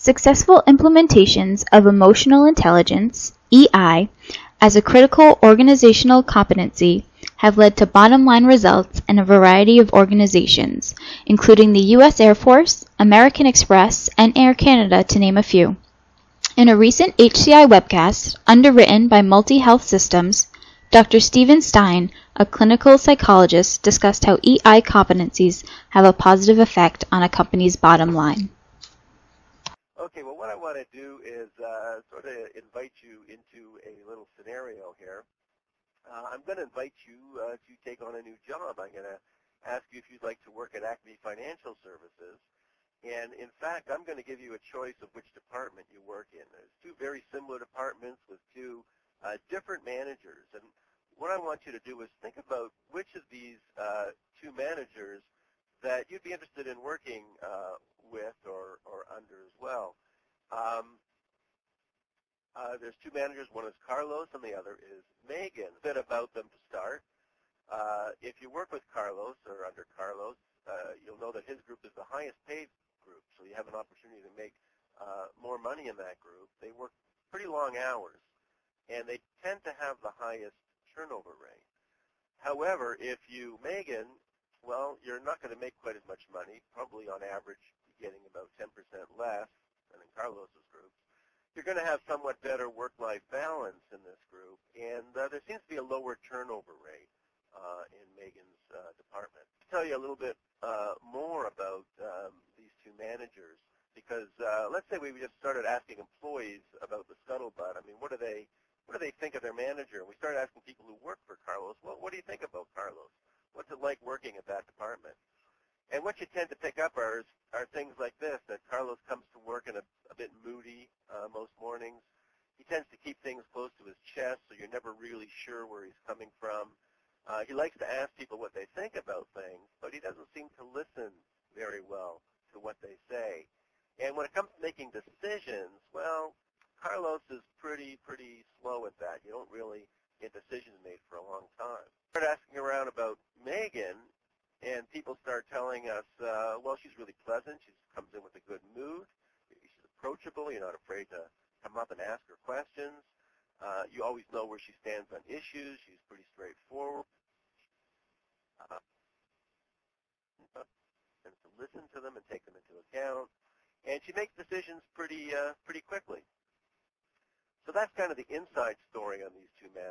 Successful implementations of emotional intelligence, EI, as a critical organizational competency have led to bottom-line results in a variety of organizations, including the U.S. Air Force, American Express, and Air Canada, to name a few. In a recent HCI Webcast, underwritten by Multi Health Systems, Dr. Stephen Stein, a clinical psychologist, discussed how EI competencies have a positive effect on a company's bottom line. Okay, well, what I want to do is sort of invite you into a little scenario here. I'm going to invite you to take on a new job. I'm going to ask you if you'd like to work at Acme Financial Services. And, in fact, I'm going to give you a choice of which department you work in. There's two very similar departments with two different managers. And what I want you to do is think about which of these two managers that you'd be interested in working with or under as well. There's two managers. One is Carlos and the other is Megan. A bit about them to start. If you work with Carlos or under Carlos, you'll know that his group is the highest paid group, so you have an opportunity to make more money in that group. They work pretty long hours, and they tend to have the highest turnover rate. However, if you, Megan, well, you're not going to make quite as much money, probably on average getting about 10% less than in Carlos's group. You're going to have somewhat better work-life balance in this group, and there seems to be a lower turnover rate in Megan's department. To tell you a little bit more about these two managers, because let's say we just started asking employees about the scuttlebutt. I mean, what do they think of their manager? And we started asking people who work for Carlos, well, what do you think about Carlos? What's it like working at that department? And what you tend to pick up are things like this, that Carlos comes to work in a bit moody most mornings. He tends to keep things close to his chest, so you're never really sure where he's coming from. He likes to ask people what they think about things, but he doesn't seem to listen very well to what they say. And when it comes to making decisions, well, Carlos is pretty slow at that. You don't really get decisions made for a long time. Start asking around about Megan, and people start telling us, well, she's really pleasant. She comes in with a good mood. She's approachable. You're not afraid to come up and ask her questions. You always know where she stands on issues. She's pretty straightforward. And to listen to them and take them into account. And she makes decisions pretty quickly. So that's kind of the inside story on these two men.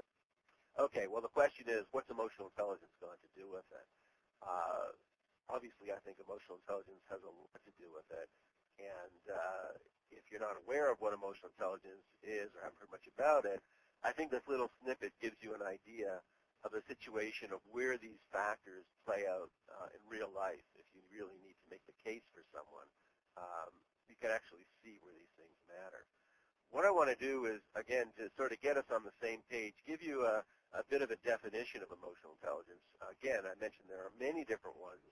Okay, well, the question is, what's emotional intelligence going to do with it? Obviously, I think emotional intelligence has a lot to do with it. And if you're not aware of what emotional intelligence is or haven't heard much about it, I think this little snippet gives you an idea of a situation of where these factors play out in real life. If you really need to make the case for someone, you can actually see where these things matter. What I want to do is, again, to sort of get us on the same page, give you a bit of a definition of emotional intelligence. Again, I mentioned there are many different ones,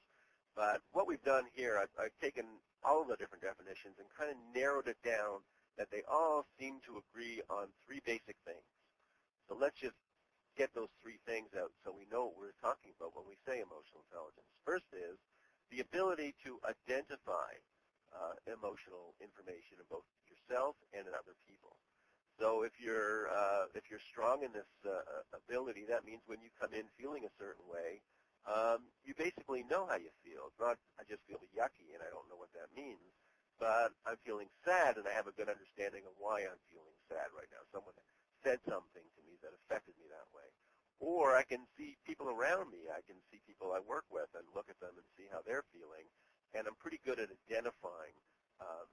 but what we've done here, I've taken all of the different definitions and kind of narrowed it down that they all seem to agree on three basic things. So let's just get those three things out so we know what we're talking about when we say emotional intelligence. First is the ability to identify emotional information in both yourself and in other people. So if you're strong in this ability, that means when you come in feeling a certain way, you basically know how you feel. It's not, I just feel yucky and I don't know what that means, but I'm feeling sad and I have a good understanding of why I'm feeling sad right now. Someone said something to me that affected me that way. Or I can see people around me. I can see people I work with and look at them and see how they're feeling, and I'm pretty good at identifying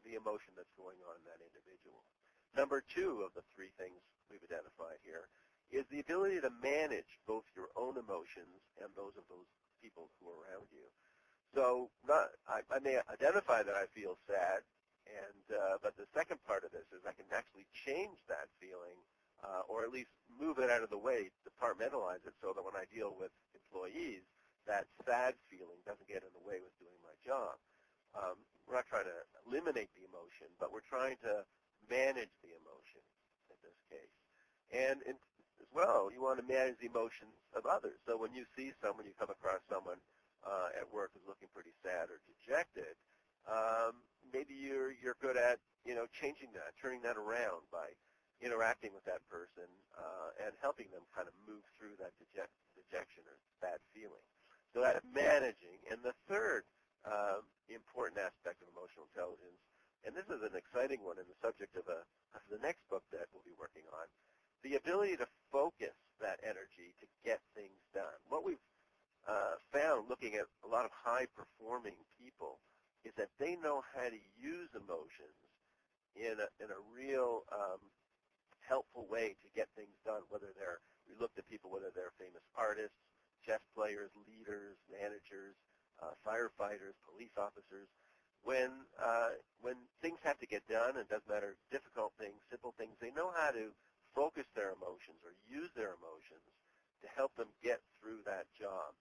the emotion that's going on in that individual. Number two of the three things we've identified here is the ability to manage both your own emotions and those of those people who are around you. So I may identify that I feel sad, but the second part of this is I can actually change that feeling or at least move it out of the way, compartmentalize it so that when I deal with employees, that sad feeling doesn't get in the way with doing my job. We're not trying to eliminate the emotion, but we're trying to manage the emotion in this case. And as well, you want to manage the emotions of others. So when you see someone, you come across someone at work who's looking pretty sad or dejected, maybe you're good at changing that, turning that around by interacting with that person and helping them kind of move through that dejection or bad feeling. So that's managing. And the third important aspect of emotional intelligence, and this is an exciting one in the subject of the next book that we'll be working on, the ability to focus that energy to get things done. What we've found looking at a lot of high-performing people is that they know how to use emotions in a real helpful way to get things done, we looked at people, whether they're famous artists, chess players, leaders, managers, firefighters, police officers. When things have to get done, and it doesn't matter, difficult things, simple things, they know how to focus their emotions or use their emotions to help them get through that job.